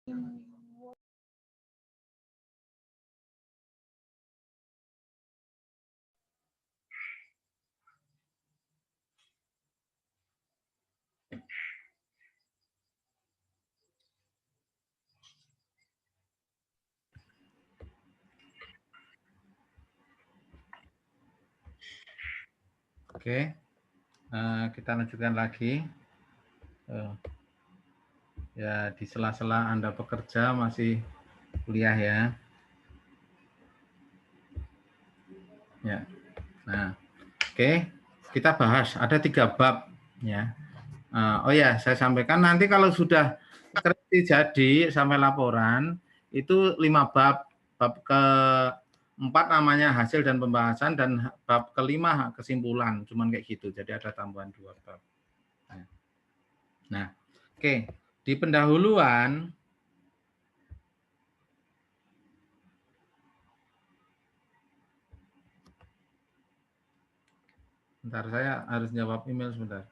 Oke, kita lanjutkan lagi. Ya, di sela-sela Anda bekerja masih kuliah ya. Ya. Nah, oke, kita bahas ada 3 bab ya. Oh ya, saya sampaikan nanti kalau sudah skripsi jadi sampai laporan itu 5 bab. Bab ke-4 namanya hasil dan pembahasan dan bab ke-5 kesimpulan. Cuman kayak gitu. Jadi ada tambahan 2 bab. Nah, oke, di pendahuluan bentar, saya harus jawab email sebentar.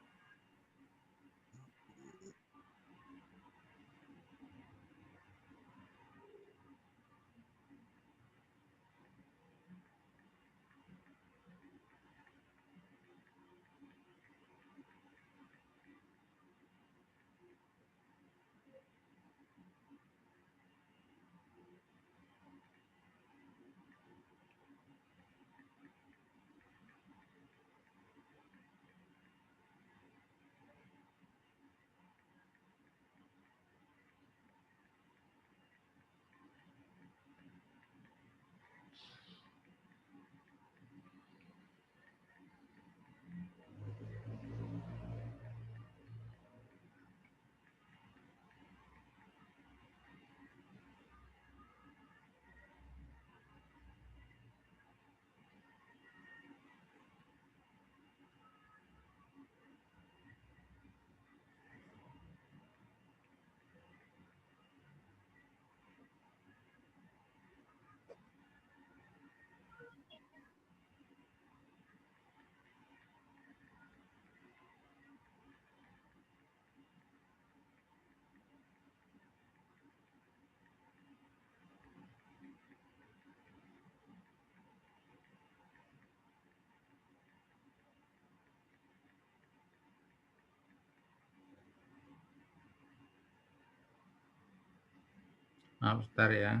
Maaf, bentar ya.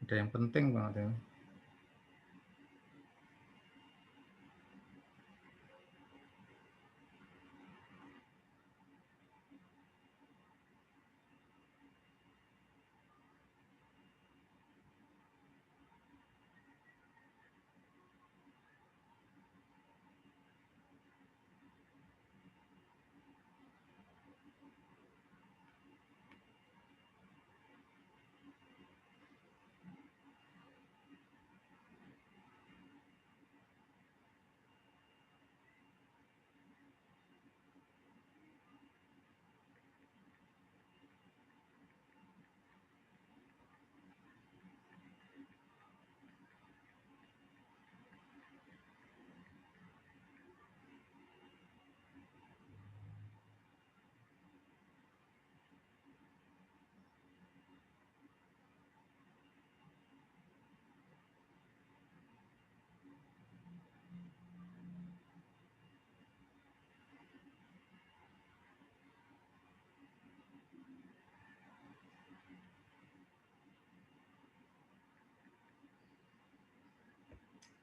Ada yang penting banget ya.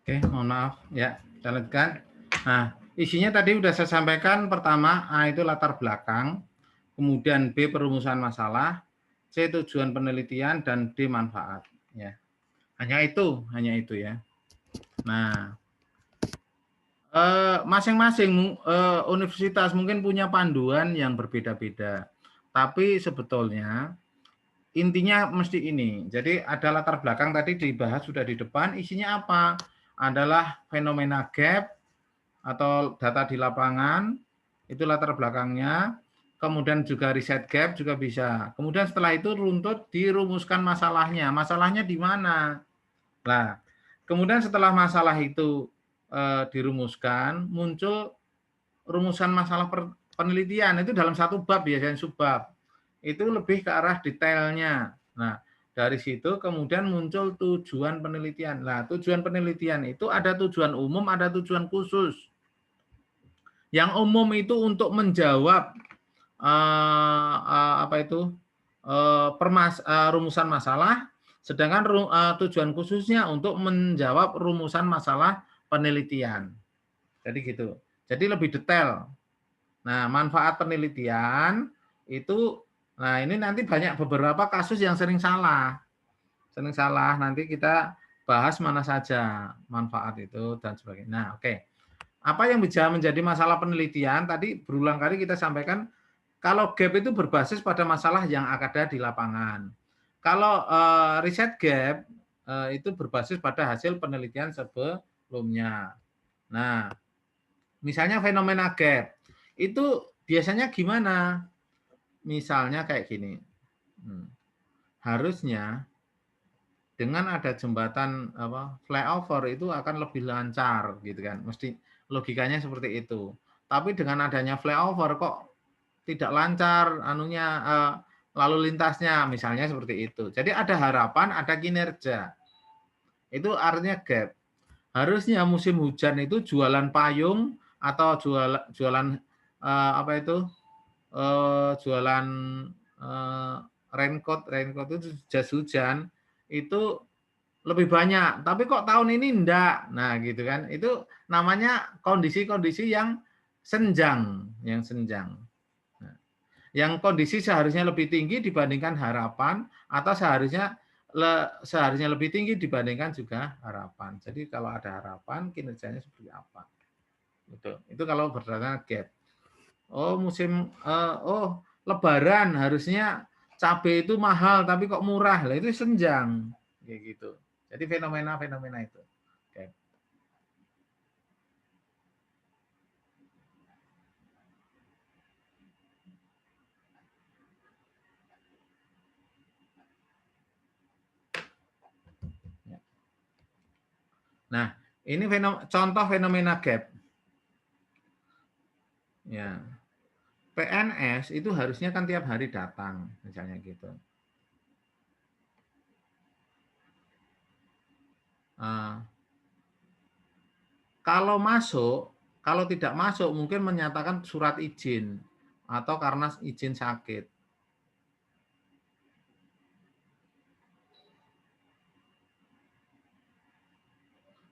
Oke, mohon maaf ya, kita lanjutkan. Nah, isinya tadi sudah saya sampaikan. Pertama, A itu latar belakang, kemudian B perumusan masalah, C tujuan penelitian, dan D manfaat. Ya, hanya itu ya. Nah, masing-masing universitas mungkin punya panduan yang berbeda-beda, tapi sebetulnya intinya mesti ini. Jadi ada latar belakang tadi dibahas sudah di depan, isinya apa? Adalah fenomena gap atau data di lapangan, itu latar belakangnya. Kemudian juga riset gap juga bisa. Kemudian setelah itu runtut dirumuskan masalahnya. Masalahnya di mana? Nah, kemudian setelah masalah itu dirumuskan, muncul rumusan masalah penelitian. Itu dalam satu bab biasanya subbab. itu lebih ke arah detailnya. Nah, dari situ kemudian muncul tujuan penelitian. Nah, tujuan penelitian itu ada tujuan umum, ada tujuan khusus. Yang umum itu untuk menjawab apa itu rumusan masalah, sedangkan tujuan khususnya untuk menjawab rumusan masalah penelitian. Jadi gitu. Jadi lebih detail. Nah, manfaat penelitian itu, nah ini nanti banyak beberapa kasus yang sering salah. Sering salah, nanti kita bahas mana saja manfaat itu dan sebagainya. Nah, oke. Apa yang bisa menjadi masalah penelitian, tadi berulang kali kita sampaikan, kalau gap itu berbasis pada masalah yang ada di lapangan. Kalau riset gap itu berbasis pada hasil penelitian sebelumnya. Nah, misalnya fenomena gap, itu biasanya gimana? Misalnya kayak gini, harusnya dengan ada jembatan flyover itu akan lebih lancar gitu kan, mesti logikanya seperti itu. Tapi dengan adanya flyover kok tidak lancar lalu lintasnya, misalnya seperti itu. Jadi ada harapan, ada kinerja. Itu artinya gap. Harusnya musim hujan itu jualan payung atau jualan apa itu jualan raincoat itu jas hujan itu lebih banyak, tapi kok tahun ini enggak. Nah, gitu kan. Itu namanya kondisi-kondisi yang senjang. Nah, yang kondisi seharusnya lebih tinggi dibandingkan harapan, atau seharusnya lebih tinggi dibandingkan juga harapan. Jadi kalau ada harapan, kinerjanya seperti apa. Itu kalau berdasarkan gap. Oh, Lebaran harusnya cabai itu mahal, tapi kok murah. Lah itu senjang. Kayak gitu. Jadi fenomena-fenomena itu. Oke. Nah, ini contoh fenomena gap. Ya. PNS itu harusnya kan tiap hari datang, misalnya gitu. Kalau tidak masuk mungkin menyatakan surat izin atau karena izin sakit.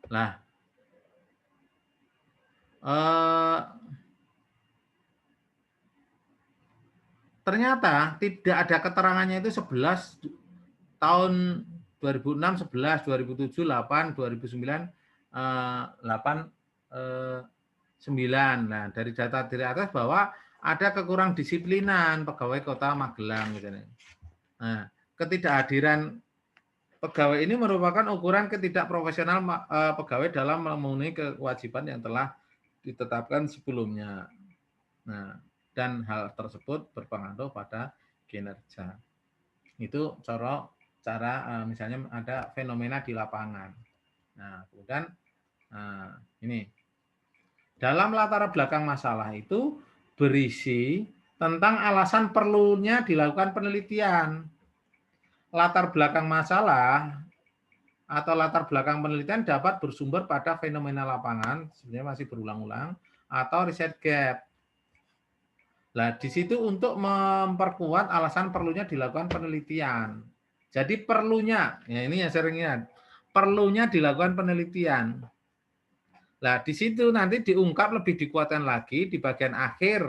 Lah, ternyata tidak ada keterangannya itu 11 tahun 2006, 11, 2007, 8, 2009, 8, 9. Nah, dari data dari atas bahwa ada kekurang disiplinan pegawai Kota Magelang. Nah, ketidakhadiran pegawai ini merupakan ukuran ketidakprofesional pegawai dalam memenuhi kewajiban yang telah ditetapkan sebelumnya. Nah, dan hal tersebut berpengaruh pada kinerja. Itu cara misalnya ada fenomena di lapangan. Nah, kemudian ini dalam latar belakang masalah itu berisi tentang alasan perlunya dilakukan penelitian. Latar belakang masalah atau latar belakang penelitian dapat bersumber pada fenomena lapangan, sebenarnya masih berulang-ulang, atau riset gap. Nah, di situ untuk memperkuat alasan perlunya dilakukan penelitian. Jadi perlunya, ya ini yang sering ingat, perlunya dilakukan penelitian. Nah, di situ nanti diungkap lebih dikuatkan lagi di bagian akhir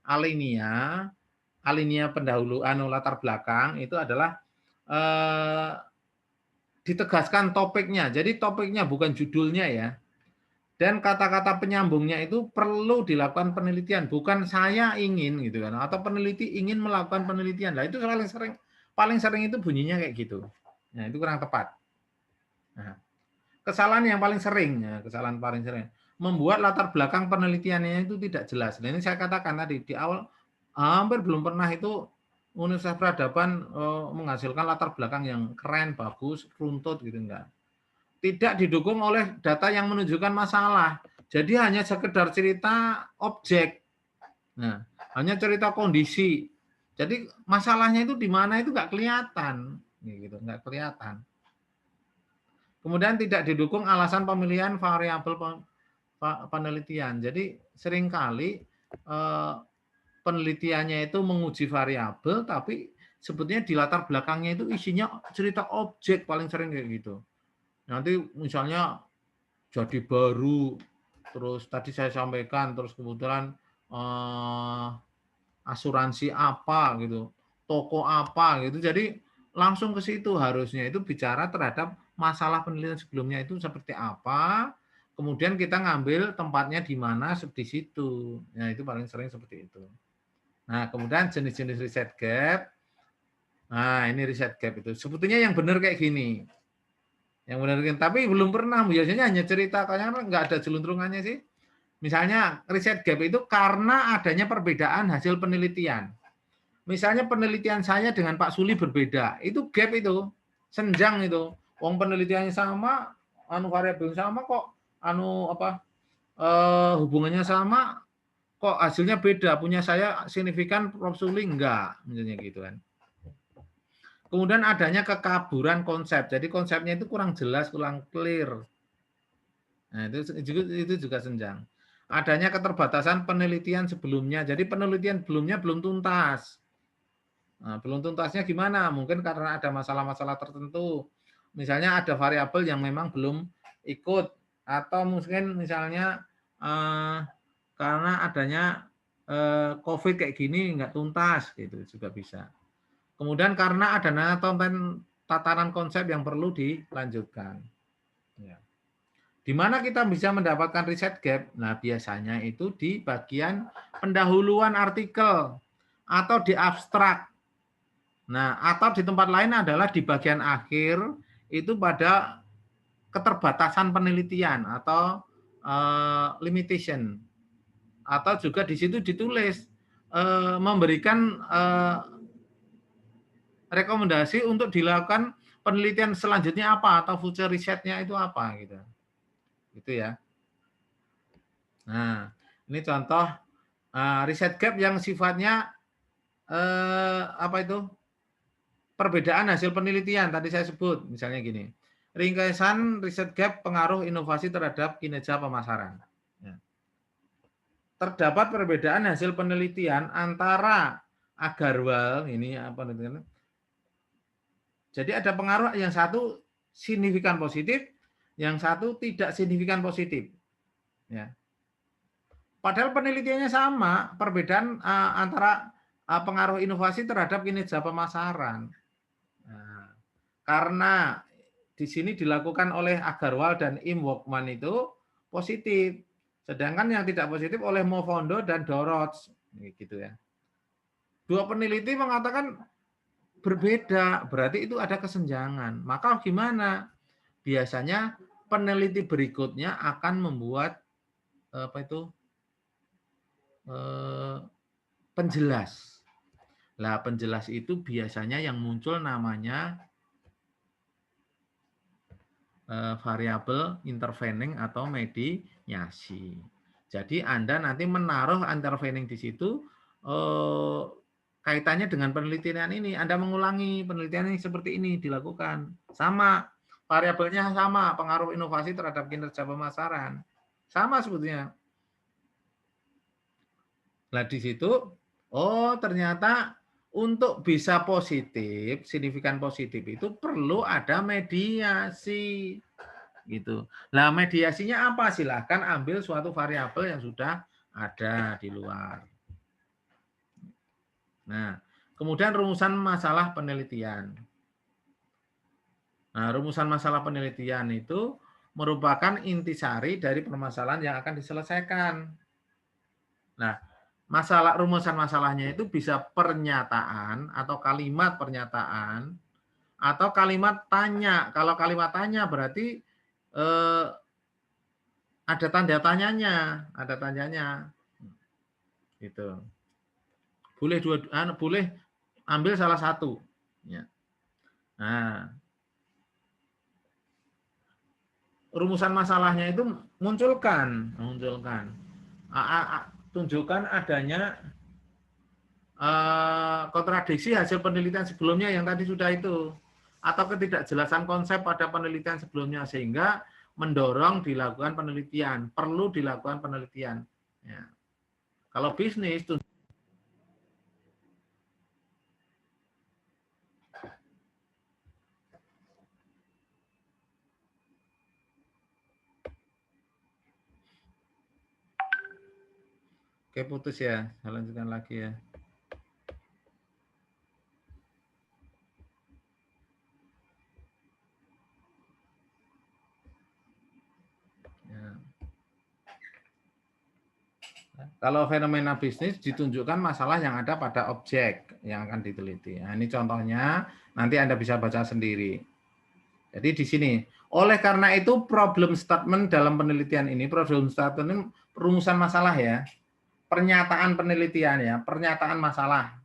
alinea pendahuluan latar belakang itu adalah ditegaskan topiknya. Jadi topiknya bukan judulnya ya. Dan kata-kata penyambungnya itu perlu dilakukan penelitian, bukan saya ingin gitu kan, atau peneliti ingin melakukan penelitian. Lah itu paling sering itu bunyinya kayak gitu. Nah, itu kurang tepat. Nah, kesalahan paling sering membuat latar belakang penelitiannya itu tidak jelas. Nah, ini saya katakan tadi di awal hampir belum pernah itu Universitas Peradaban menghasilkan latar belakang yang keren, bagus, runtut gitu enggak. Tidak didukung oleh data yang menunjukkan masalah. Jadi hanya sekedar cerita objek. Nah, hanya cerita kondisi. Jadi masalahnya itu di mana itu nggak kelihatan, gitu, nggak kelihatan. Kemudian tidak didukung alasan pemilihan variabel penelitian. Jadi seringkali penelitiannya itu menguji variabel, tapi sebetulnya di latar belakangnya itu isinya cerita objek paling sering kayak gitu. Nanti misalnya jadi baru, terus tadi saya sampaikan, terus kebetulan asuransi apa gitu, toko apa gitu. Jadi langsung ke situ harusnya itu bicara terhadap masalah penelitian sebelumnya itu seperti apa, kemudian kita ngambil tempatnya di mana di situ. Nah, itu paling sering seperti itu. Nah, kemudian jenis-jenis riset gap. Nah, ini riset gap itu. Sebetulnya yang benar kayak gini. Yang benar, tapi belum pernah. Biasanya hanya cerita, kayaknya nggak ada jeluntrungannya sih. Misalnya riset gap itu karena adanya perbedaan hasil penelitian. Misalnya penelitian saya dengan Pak Suli berbeda, itu gap itu, senjang itu. Wong penelitiannya sama, anu variabel sama kok, anu apa hubungannya sama, kok hasilnya beda. Punya saya signifikan, Prof Suli enggak, misalnya gitu kan. Kemudian adanya kekaburan konsep, jadi konsepnya itu kurang jelas, kurang clear. Nah, itu juga senjang. Adanya keterbatasan penelitian sebelumnya, jadi penelitian sebelumnya belum tuntas. Nah, belum tuntasnya gimana? Mungkin karena ada masalah-masalah tertentu. Misalnya ada variabel yang memang belum ikut, atau mungkin misalnya karena adanya COVID kayak gini nggak tuntas, gitu juga bisa. Kemudian karena adanya tatanan konsep yang perlu dilanjutkan. Ya. Di mana kita bisa mendapatkan riset gap? Nah, biasanya itu di bagian pendahuluan artikel atau di abstrak. Nah, atau di tempat lain adalah di bagian akhir itu pada keterbatasan penelitian atau limitation. Atau juga di situ ditulis memberikan rekomendasi untuk dilakukan penelitian selanjutnya apa atau future risetnya itu apa gitu. Gitu ya. Nah, ini contoh riset gap yang sifatnya apa itu? Perbedaan hasil penelitian tadi saya sebut, misalnya gini. Ringkasan riset gap pengaruh inovasi terhadap kinerja pemasaran. Ya. Terdapat perbedaan hasil penelitian antara Agarwal ini apa namanya? Jadi ada pengaruh, yang satu signifikan positif, yang satu tidak signifikan positif. Ya. Padahal penelitiannya sama, perbedaan antara pengaruh inovasi terhadap kinerja pemasaran. Nah, karena di sini dilakukan oleh Agarwal dan Im Wokman itu positif, sedangkan yang tidak positif oleh Mofondo dan Dorots, gitu ya. Dua peneliti mengatakan berbeda, berarti itu ada kesenjangan. Maka gimana? Biasanya peneliti berikutnya akan membuat apa itu penjelas. Lah penjelas itu biasanya yang muncul namanya variabel intervening atau mediasi. Jadi Anda nanti menaruh intervening di situ kaitannya dengan penelitian ini. Anda mengulangi penelitian ini seperti ini dilakukan. Sama, variabelnya sama, pengaruh inovasi terhadap kinerja pemasaran. Sama sebetulnya. Nah di situ, oh ternyata untuk bisa positif, signifikan positif itu perlu ada mediasi. Gitu. Nah, mediasinya apa? Silahkan ambil suatu variabel yang sudah ada di luar. Nah, kemudian rumusan masalah penelitian. Nah, rumusan masalah penelitian itu merupakan intisari dari permasalahan yang akan diselesaikan. Nah, rumusan masalahnya itu bisa pernyataan atau kalimat pernyataan atau kalimat tanya. Kalau kalimat tanya berarti ada tanda tanyanya, ada tanyanya. Gitu. Boleh boleh ambil salah satu. Ya. Nah, rumusan masalahnya itu munculkan, tunjukkan adanya kontradiksi hasil penelitian sebelumnya yang tadi sudah itu, atau ketidakjelasan konsep pada penelitian sebelumnya, sehingga mendorong dilakukan penelitian, perlu dilakukan penelitian. Ya. Kalau bisnis, oke putus ya, saya lanjutkan lagi ya. Kalau fenomena bisnis ditunjukkan masalah yang ada pada objek yang akan diteliti. Nah, ini contohnya, nanti Anda bisa baca sendiri. Jadi di sini, oleh karena itu problem statement dalam penelitian ini, problem statement ini perumusan masalah ya, pernyataan penelitian ya, pernyataan masalah.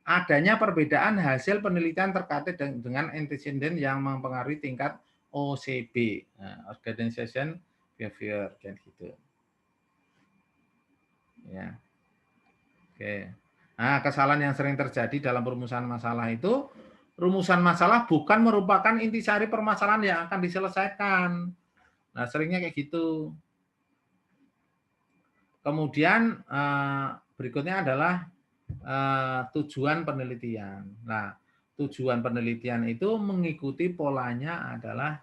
Adanya perbedaan hasil penelitian terkait dengan antecedent yang mempengaruhi tingkat OCB, Organization Behavior, kayak gitu. Ya. Oke. Nah, kesalahan yang sering terjadi dalam perumusan masalah itu, rumusan masalah bukan merupakan intisari permasalahan yang akan diselesaikan. Nah, seringnya kayak gitu. Kemudian berikutnya adalah tujuan penelitian. Nah, tujuan penelitian itu mengikuti polanya adalah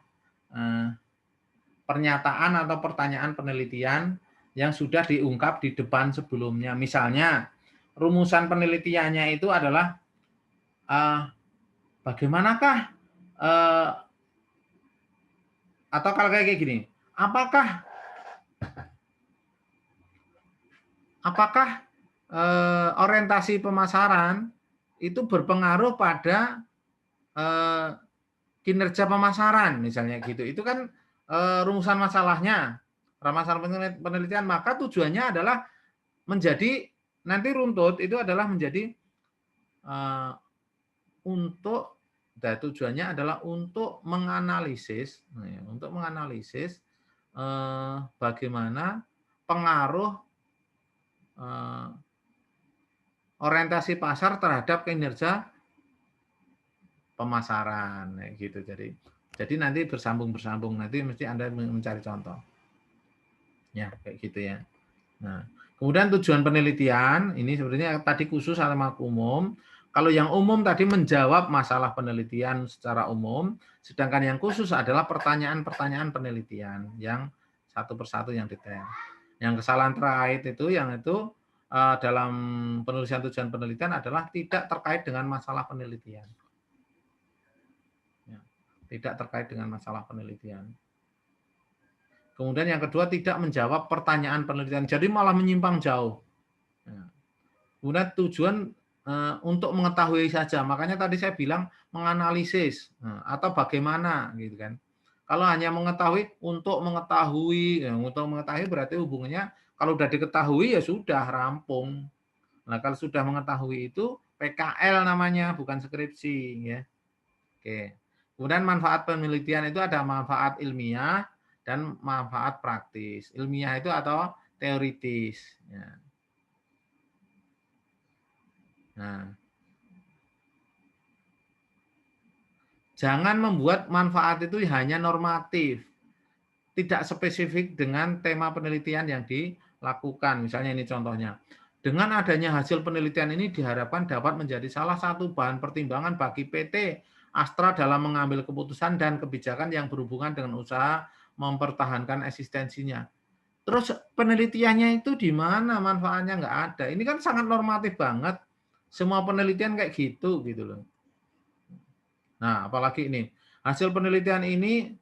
pernyataan atau pertanyaan penelitian yang sudah diungkap di depan sebelumnya. Misalnya, rumusan penelitiannya itu adalah bagaimanakah atau kalau kayak gini, apakah orientasi pemasaran itu berpengaruh pada kinerja pemasaran misalnya gitu. Itu kan rumusan masalahnya, rumusan penelitian, maka tujuannya adalah menjadi nanti runtut itu adalah menjadi untuk tujuannya adalah untuk menganalisis bagaimana pengaruh orientasi pasar terhadap kinerja pemasaran gitu. Jadi nanti bersambung nanti mesti Anda mencari contoh. Ya, kayak gitu ya. Nah, kemudian tujuan penelitian ini sebenarnya tadi khusus sama umum. Kalau yang umum tadi menjawab masalah penelitian secara umum, sedangkan yang khusus adalah pertanyaan-pertanyaan penelitian yang satu persatu yang detail. Yang kesalahan terkait itu dalam penulisan tujuan penelitian adalah tidak terkait dengan masalah penelitian. Ya, tidak terkait dengan masalah penelitian. Kemudian yang kedua tidak menjawab pertanyaan penelitian, jadi malah menyimpang jauh. Ya. Kemudian tujuan untuk mengetahui saja, makanya tadi saya bilang menganalisis atau bagaimana gitu kan. Kalau hanya mengetahui untuk mengetahui berarti hubungannya kalau sudah diketahui ya sudah rampung. Nah kalau sudah mengetahui itu PKL namanya, bukan skripsi ya. Oke. Kemudian manfaat penelitian itu ada manfaat ilmiah dan manfaat praktis. Ilmiah itu atau teoritis. Ya. Nah, jangan membuat manfaat itu hanya normatif, tidak spesifik dengan tema penelitian yang dilakukan. Misalnya ini contohnya. Dengan adanya hasil penelitian ini diharapkan dapat menjadi salah satu bahan pertimbangan bagi PT Astra dalam mengambil keputusan dan kebijakan yang berhubungan dengan usaha mempertahankan eksistensinya. Terus penelitiannya itu di mana manfaatnya nggak ada. Ini kan sangat normatif banget. Semua penelitian kayak gitu loh. Nah, apalagi ini. Hasil penelitian ini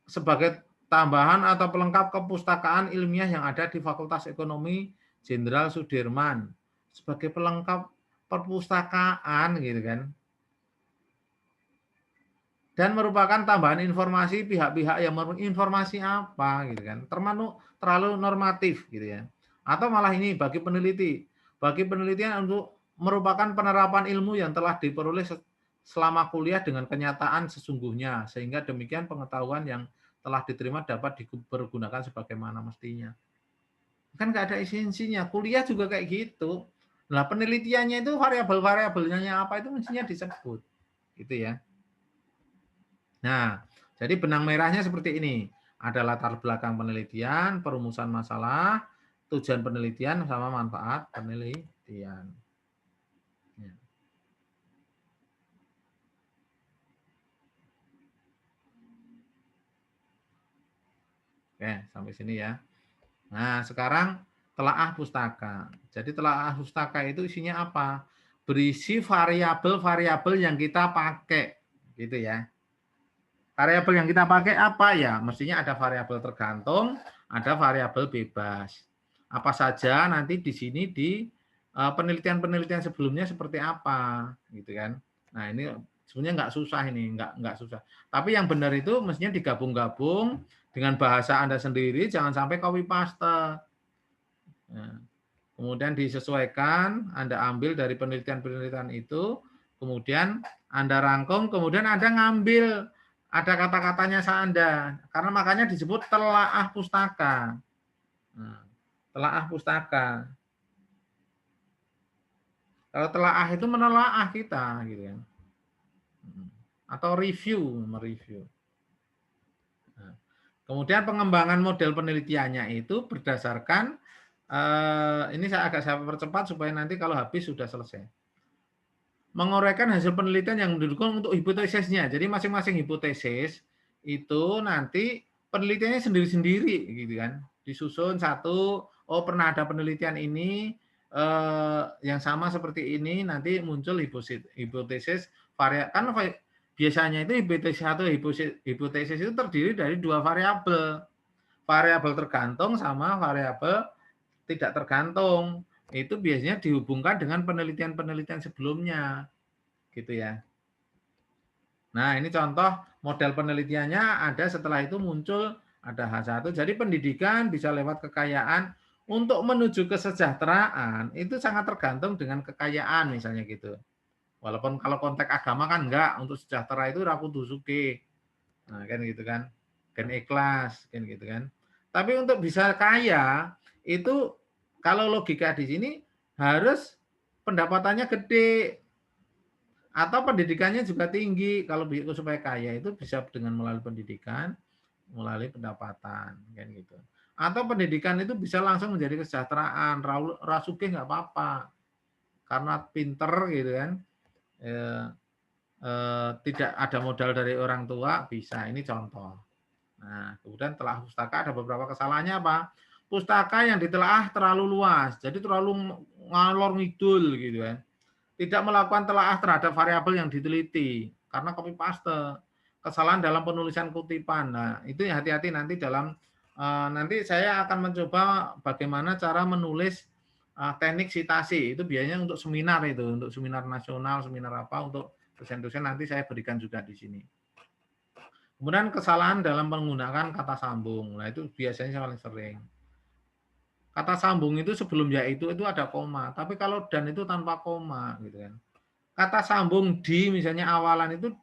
sebagai tambahan atau pelengkap kepustakaan ilmiah yang ada di Fakultas Ekonomi Jenderal Sudirman. Sebagai pelengkap perpustakaan gitu kan. Dan merupakan tambahan informasi pihak-pihak yang informasi apa gitu kan. Terlalu normatif gitu ya. Atau malah ini bagi penelitian untuk merupakan penerapan ilmu yang telah diperoleh selama kuliah dengan kenyataan sesungguhnya, sehingga demikian pengetahuan yang telah diterima dapat dipergunakan sebagaimana mestinya. Kan nggak ada esensinya. Kuliah juga kayak gitu. Nah, penelitiannya itu variabel-variabelnya apa itu mestinya disebut, gitu ya. Nah, jadi benang merahnya seperti ini. Ada latar belakang penelitian, perumusan masalah, tujuan penelitian, sama manfaat penelitian. Ya. Oke, sampai sini ya. Nah, sekarang telaah pustaka. Jadi telaah pustaka itu isinya apa? Berisi variabel-variabel yang kita pakai, gitu ya. Variabel yang kita pakai apa ya? Mestinya ada variabel tergantung, ada variabel bebas. Apa saja nanti di sini di penelitian-penelitian sebelumnya seperti apa, gitu kan? Nah ini sebenarnya nggak susah ini, nggak susah. Tapi yang benar itu mestinya digabung-gabung dengan bahasa Anda sendiri, jangan sampai copy paste. Nah, kemudian disesuaikan, Anda ambil dari penelitian-penelitian itu, kemudian Anda rangkum, kemudian Anda ngambil ada kata-katanya Anda, karena makanya disebut telaah pustaka. Nah, telaah pustaka. Kalau telaah itu menelaah kita, gitu kan. Atau review, mereview. Nah, kemudian pengembangan model penelitiannya itu berdasarkan ini saya percepat supaya nanti kalau habis sudah selesai. Menguraikan hasil penelitian yang mendukung untuk hipotesisnya. Jadi masing-masing hipotesis itu nanti penelitiannya sendiri-sendiri gitu kan. Disusun satu, oh pernah ada penelitian ini yang sama seperti ini, nanti muncul hipotesis kan biasanya itu hipotesis satu hipotesis itu terdiri dari dua variabel. Variabel tergantung sama variabel tidak tergantung. Itu biasanya dihubungkan dengan penelitian-penelitian sebelumnya, gitu ya. Nah, ini contoh model penelitiannya ada setelah itu muncul ada H1. Jadi pendidikan bisa lewat kekayaan untuk menuju kesejahteraan itu sangat tergantung dengan kekayaan misalnya gitu. Walaupun kalau konteks agama kan enggak, untuk sejahtera itu rakudu suke. Nah, kan gitu kan. Kan ikhlas, kan gitu kan. Tapi untuk bisa kaya itu kalau logika di sini harus pendapatannya gede atau pendidikannya juga tinggi. Kalau supaya kaya itu bisa dengan melalui pendidikan, melalui pendapatan, kan gitu. Atau pendidikan itu bisa langsung menjadi kesejahteraan, rasuke nggak apa-apa, karena pinter gitu kan. Eh, tidak ada modal dari orang tua bisa. Ini contoh. Nah, kemudian telah pustaka ada beberapa kesalahannya apa? Pustaka yang ditelaah terlalu luas, jadi terlalu ngalor ngidul gitu kan. Tidak melakukan telaah terhadap variabel yang diteliti karena copy paste. Kesalahan dalam penulisan kutipan. Nah, itu hati-hati nanti dalam nanti saya akan mencoba bagaimana cara menulis teknik sitasi. Itu biasanya untuk seminar itu, untuk seminar nasional, seminar apa untuk dosen-dosen nanti saya berikan juga di sini. Kemudian kesalahan dalam menggunakan kata sambung. Nah, itu biasanya paling sering. Kata sambung itu sebelum ya itu ada koma, tapi kalau dan itu tanpa koma gitu kan. Kata sambung di misalnya awalan itu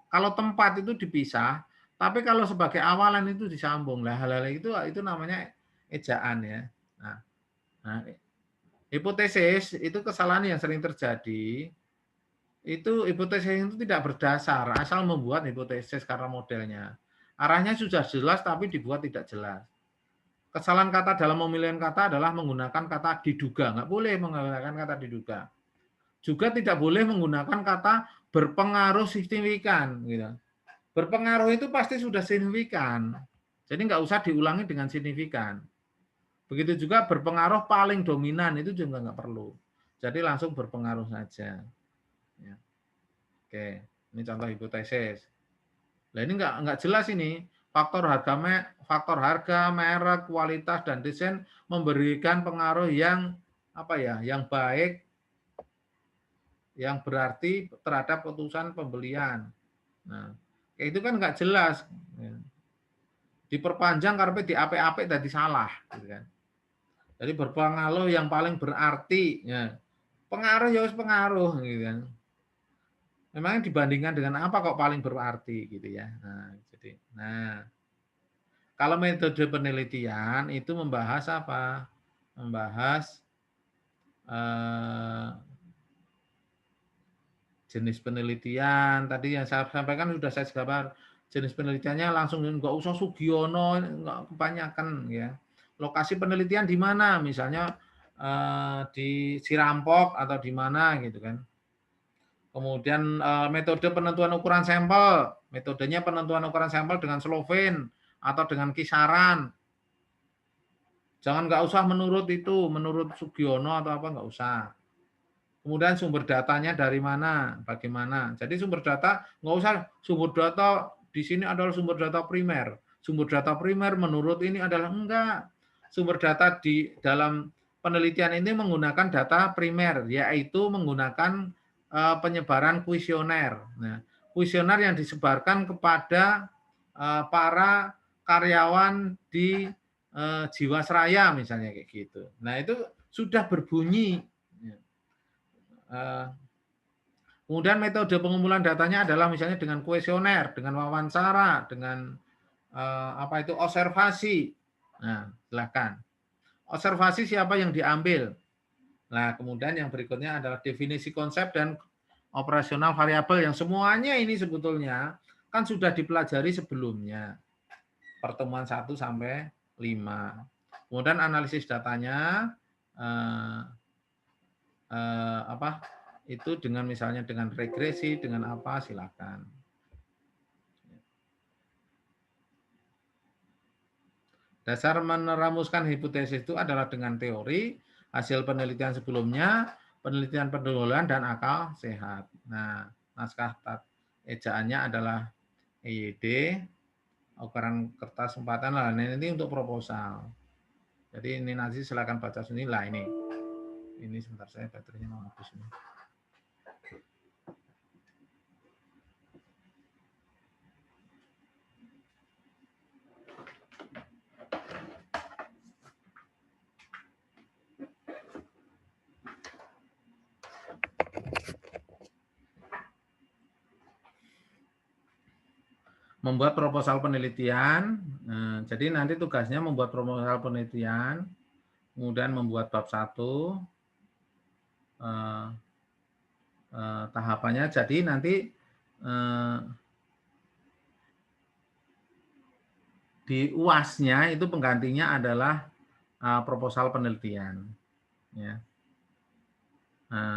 kalau tempat itu dipisah, tapi kalau sebagai awalan itu disambung. Lah hal-hal itu namanya ejaan ya. Nah, nah, hipotesis itu kesalahan yang sering terjadi. Itu hipotesis itu tidak berdasar, asal membuat hipotesis karena modelnya. Arahnya sudah jelas tapi dibuat tidak jelas. Kesalahan kata dalam pemilihan kata adalah menggunakan kata diduga. Nggak boleh menggunakan kata diduga. Juga tidak boleh menggunakan kata berpengaruh signifikan. Gitu. Berpengaruh itu pasti sudah signifikan. Jadi nggak usah diulangi dengan signifikan. Begitu juga berpengaruh paling dominan itu juga nggak perlu. Jadi langsung berpengaruh saja. Ya. Oke, ini contoh hipotesis. Nah ini nggak jelas ini. Faktor harga, merek, kualitas dan desain memberikan pengaruh yang apa ya, yang baik, yang berarti terhadap keputusan pembelian. Nah, kayak itu kan nggak jelas. Diperpanjang karena di apik-apik tadi salah, gitu kan. Jadi berpengaruh yang paling berarti, ya. Pengaruh ya harus pengaruh, gitu kan. Memang dibandingkan dengan apa kok paling berarti, gitu ya. Nah, kalau metode penelitian itu membahas apa? Membahas jenis penelitian tadi yang saya sampaikan sudah saya gambar. Jenis penelitiannya langsung nggak usah Sugiono, nggak kebanyakan ya. Lokasi penelitian di mana, misalnya di Sirampok atau di mana gitu kan. Kemudian metode penentuan ukuran sampel, metodenya penentuan ukuran sampel dengan Slovene atau dengan kisaran. Jangan nggak usah menurut itu, menurut Sugiono atau apa nggak usah. Kemudian sumber datanya dari mana, bagaimana. Jadi sumber data nggak usah sumber data di sini adalah sumber data primer. Sumber data primer menurut ini adalah enggak. Sumber data di dalam penelitian ini menggunakan data primer, yaitu menggunakan penyebaran kuesioner. Nah, kuesioner yang disebarkan kepada para karyawan di Jiwasraya misalnya kayak gitu. Nah itu sudah berbunyi. Kemudian metode pengumpulan datanya adalah misalnya dengan kuesioner, dengan wawancara, dengan apa itu observasi. Nah, silakan. Observasi siapa yang diambil. Nah, kemudian yang berikutnya adalah definisi konsep dan operasional variabel yang semuanya ini sebetulnya kan sudah dipelajari sebelumnya. Pertemuan 1 sampai 5. Kemudian analisis datanya apa itu dengan misalnya dengan regresi, dengan apa, silakan. Dasar meneramuskan hipotesis itu adalah dengan teori, hasil penelitian sebelumnya, penelitian pendahuluan, dan akal sehat. Nah, naskah ejaannya adalah EYD, ukuran kertas empatan, lah ini untuk proposal. Jadi ini nanti silakan baca sendiri lah ini. Ini sebentar saya baterainya mau habis ini. Membuat proposal penelitian. Jadi nanti tugasnya membuat proposal penelitian, kemudian membuat bab 1. Tahapannya jadi nanti di UAS-nya itu penggantinya adalah proposal penelitian. Ya.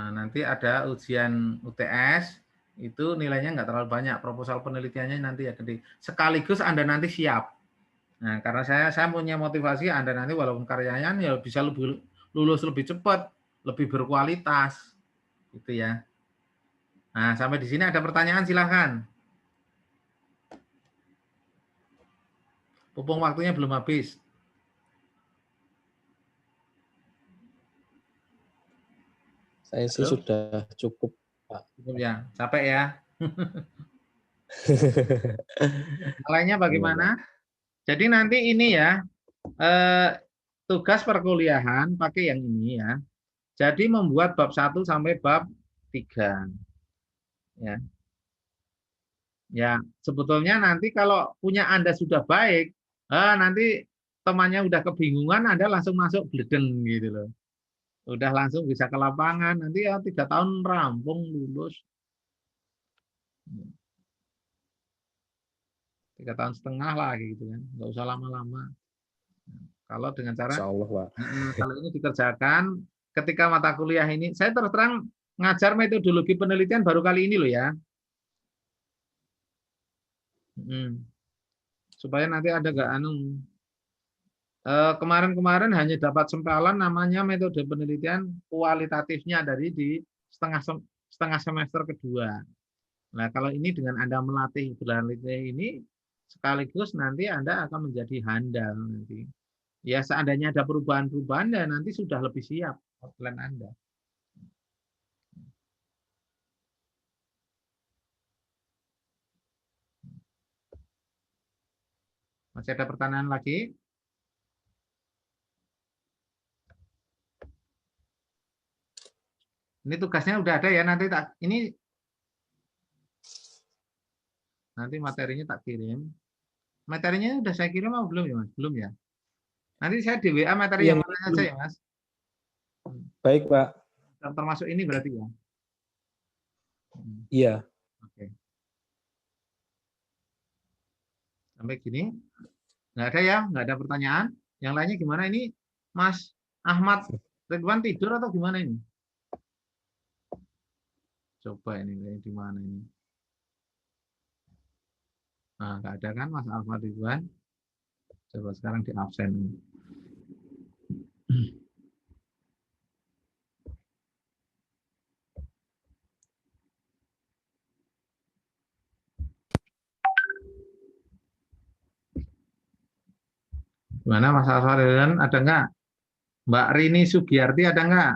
Nanti ada ujian UTS, itu nilainya nggak terlalu banyak, proposal penelitiannya nanti ya gede. Sekaligus Anda nanti siap. Nah, karena saya punya motivasi Anda nanti walaupun karyanya ya bisa lebih lulus lebih cepat, lebih berkualitas, gitu ya. Nah, sampai di sini ada pertanyaan silahkan. Mumpung waktunya belum habis. Saya sih sudah cukup, Pak. Cukup ya, capek ya. Lainnya bagaimana? Jadi nanti ini ya, tugas perkuliahan pakai yang ini ya. Jadi membuat bab 1 sampai bab 3. Ya. Ya, sebetulnya nanti kalau punya Anda sudah baik, nanti temannya udah kebingungan, Anda langsung masuk bledeng gitu loh. Udah langsung bisa ke lapangan, nanti ya 3 tahun rampung lulus. 3,5 tahun lah gitu kan, nggak usah lama-lama. Kalau dengan cara Insya Allah, Pak. kalau ini dikerjakan ketika mata kuliah ini, saya terus terang ngajar metodologi penelitian baru kali ini loh ya. Supaya nanti ada nggak kemarin-kemarin hanya dapat sempalan namanya metode penelitian kualitatifnya dari di setengah semester kedua. Nah, kalau ini dengan Anda melatih penelitian ini sekaligus nanti Anda akan menjadi handal nanti. Ya, seandainya ada perubahan-perubahan ya nanti sudah lebih siap plan Anda. Masih ada pertanyaan lagi? Ini tugasnya udah ada ya, nanti nanti materinya tak kirim. Materinya udah saya kirim atau belum ya, Mas? Belum ya? Nanti saya di WA materi yang mana saja ya, Mas? Baik, Pak. Termasuk ini berarti ya? Iya. Oke. Sampai gini, nggak ada ya? Nggak ada pertanyaan? Yang lainnya gimana ini? Mas Ahmad Ridwan tidur atau gimana ini? Coba ini di mana ini? Nah, nggak ada kan Mas Ahmad Ridwan? Coba sekarang di absen. Gimana Mas Ahmad Ridwan? Ada nggak? Mbak Rini Sugiyarti ada nggak?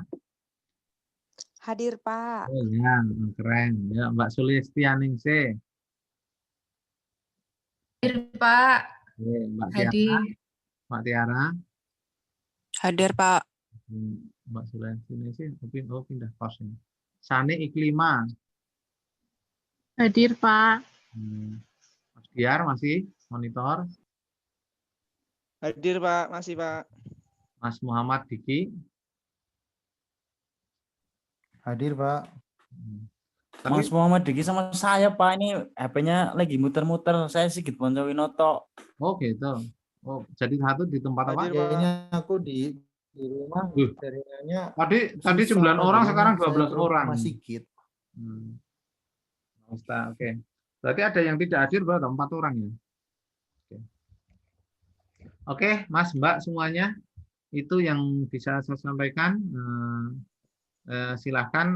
Hadir, Pak. Oh ya, keren. Ya, Mbak Sulistianingsih. Hadir, Pak. Oke, Mbak Tiara. Hadir. Mbak Tiara. Hadir, Pak. Mbak Sulistianingsih. Oh, pindah pos ini. Sani Iklima. Hadir, Pak. Mas Biar masih monitor. Hadir, Pak. Masih, Pak. Mas Muhammad Diki. Hadir, Pak. Tapi, Mas Muhammad Diki sama saya, Pak. Ini HP-nya lagi muter-muter. Saya Sigit Poncowinoto. oh gitu. Oh, jadi satu di tempat apa? Hadir, Pak. Kayaknya aku di rumah jaringannya Tadi 9 orang, sekarang 12 orang. Mas Sigit. Oke. Berarti ada yang tidak hadir, berarti 4 orang ya. Oke, Mas, Mbak semuanya. Itu yang bisa saya sampaikan. Silahkan,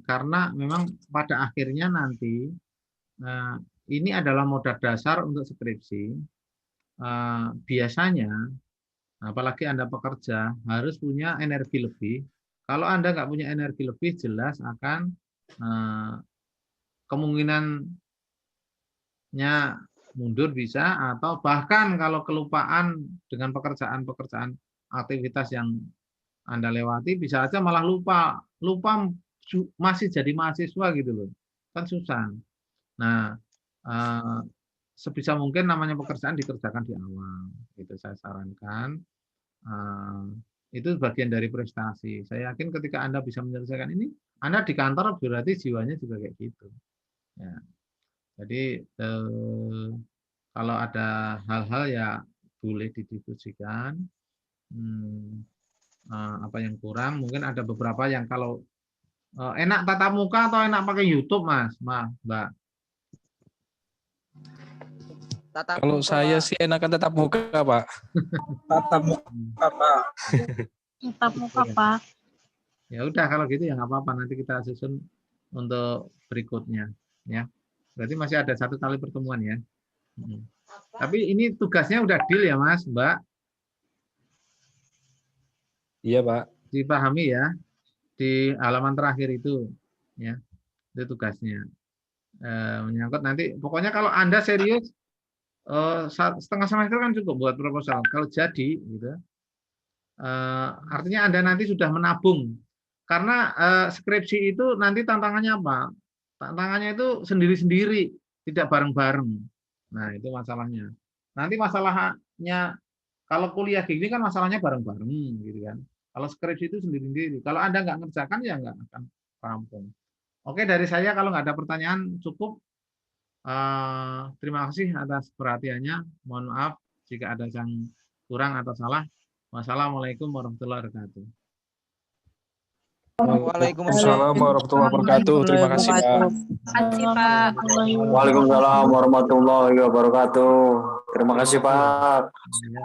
karena memang pada akhirnya nanti ini adalah modal dasar untuk skripsi. Biasanya, apalagi Anda pekerja, harus punya energi lebih. Kalau Anda nggak punya energi lebih, jelas akan kemungkinannya mundur bisa, atau bahkan kalau kelupaan dengan pekerjaan-pekerjaan aktivitas yang Anda lewati, bisa aja malah lupa masih jadi mahasiswa gitu loh, kan susah. Nah, sebisa mungkin namanya pekerjaan dikerjakan di awal, itu saya sarankan. Itu bagian dari prestasi. Saya yakin ketika Anda bisa menyelesaikan ini, Anda di kantor berarti jiwanya juga kayak gitu. Ya. Jadi kalau ada hal-hal ya boleh didiskusikan. Apa yang kurang, mungkin ada beberapa yang kalau enak tatap muka atau enak pakai YouTube, Mas, Mbak. Kalau saya sih enakan tetap muka, Pak. Tatap muka, Pak. Tatap muka, Pak. Ya udah kalau gitu ya nggak apa-apa, nanti kita susun untuk berikutnya ya. Berarti masih ada 1 kali pertemuan ya. Tapi ini tugasnya udah deal ya, Mas, Mbak. Iya, Pak. Dipahami ya, di halaman terakhir itu ya, itu tugasnya. Menyangkut nanti, pokoknya kalau Anda serius, setengah semester kan cukup buat proposal. Kalau jadi gitu, artinya Anda nanti sudah menabung, karena skripsi itu nanti tantangannya apa? Tantangannya itu sendiri-sendiri, tidak bareng-bareng. Nah, itu masalahnya. Nanti masalahnya kalau kuliah gini kan masalahnya bareng-bareng gitu kan. Kalau skripsi itu sendiri-sendiri. Kalau Anda nggak ngerjakan ya nggak akan rampung. Oke, dari saya kalau nggak ada pertanyaan cukup. Terima kasih atas perhatiannya. Mohon maaf jika ada yang kurang atau salah. Wassalamualaikum warahmatullahi wabarakatuh. Waalaikumsalam warahmatullahi wabarakatuh. Terima kasih, Pak. Terima kasih, Pak. Waalaikumsalam warahmatullahi wabarakatuh. Terima kasih, Pak. Ya,